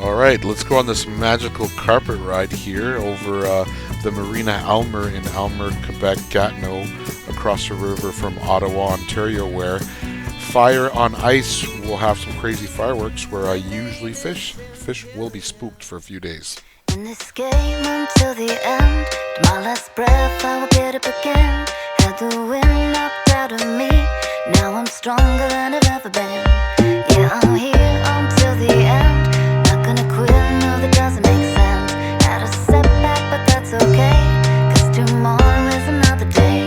All right, let's go on this magical carpet ride here over the Marina AYLMER in AYLMER, Quebec, Gatineau, across the river from Ottawa, Ontario, where Fire on Ice will have some crazy fireworks where I usually fish. Fish will be spooked for a few days. In this game until the end, to my last breath I will get up again. Had the wind knocked out of me, now I'm stronger than I've ever been. Yeah, I'm here until the end, not gonna quit, no that doesn't make sense. Had a setback but that's okay, 'cause tomorrow is another day.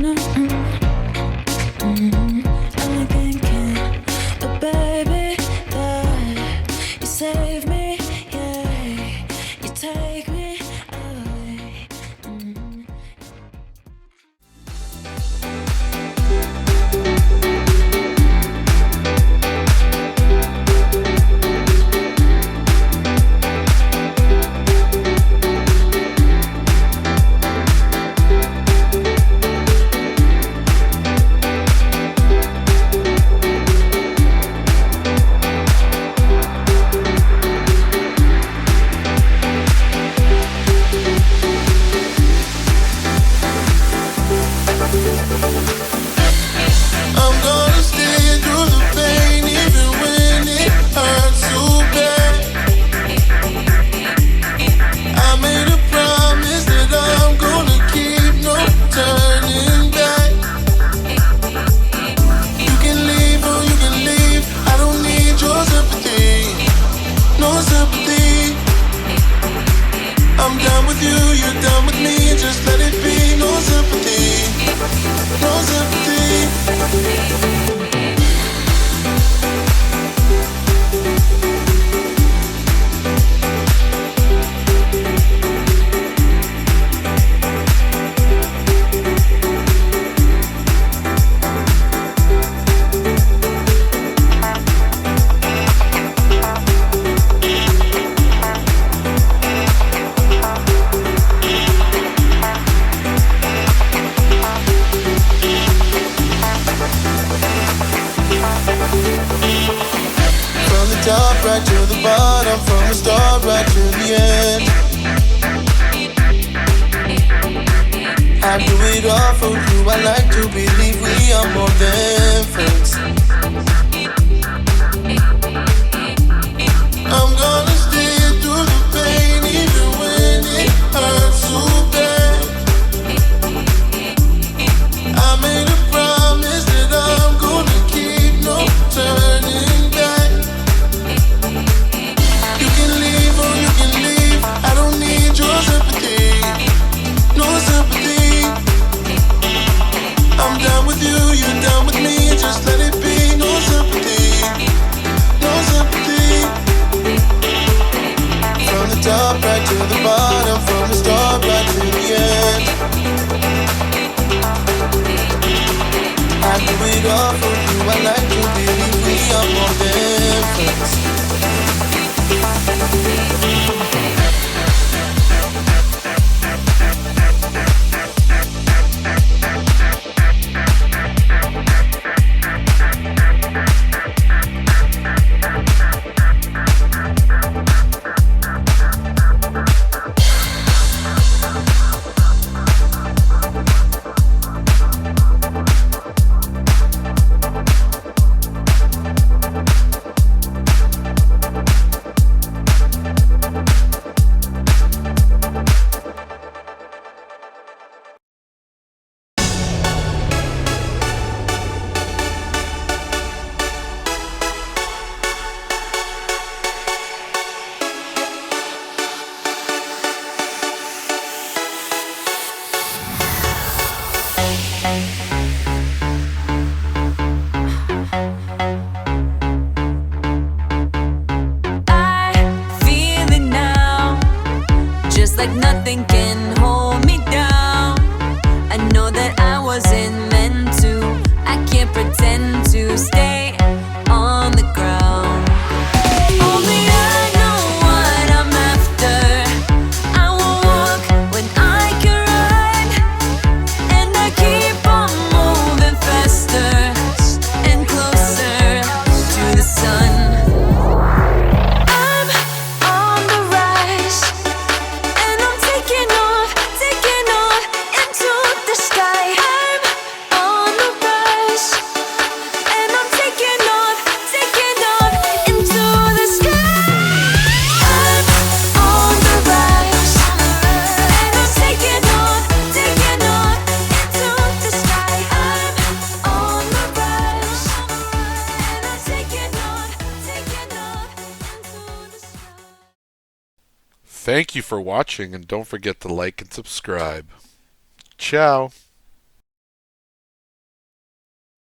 Only thinking, oh baby, that you save me, yeah, you take me away. I'm gonna stay through the pain, even when it hurts so bad. I made a promise that I'm gonna keep, no turning back. You can leave or you can leave, I don't need your sympathy, no sympathy. I'm done with you, you're done with me, just let it be, no sympathy, no sympathy. From the top right to the bottom, from the start right to the end. I do it all for you, I like to believe we are more than friends. I'm gonna stay through the pain, even when it hurts so bad. I made a promise that I'm gonna keep, no turning back. You can leave or you can leave, I don't need your sympathy, no sympathy. I'm done with you, you're done with me, just let it be, no sympathy, no sympathy. From the top right to the bottom, from the start right to the end. I do it all for you, I like to believe we are more than friends. Like nothing can hold me down. I know that I wasn't meant to. I can't pretend to stay on the ground. Only I know what I'm after. I will walk when I can run, and I keep on moving faster and closer to the sun. I'm on the rise, and I'm taking off into the sky. I'm on the rise, and I'm taking off into the sky. I'm on the rise, and I'm taking off into the sky. I'm on the rise, and I'm taking off into the sky. Thank you for watching, and don't forget to like and subscribe. Ciao.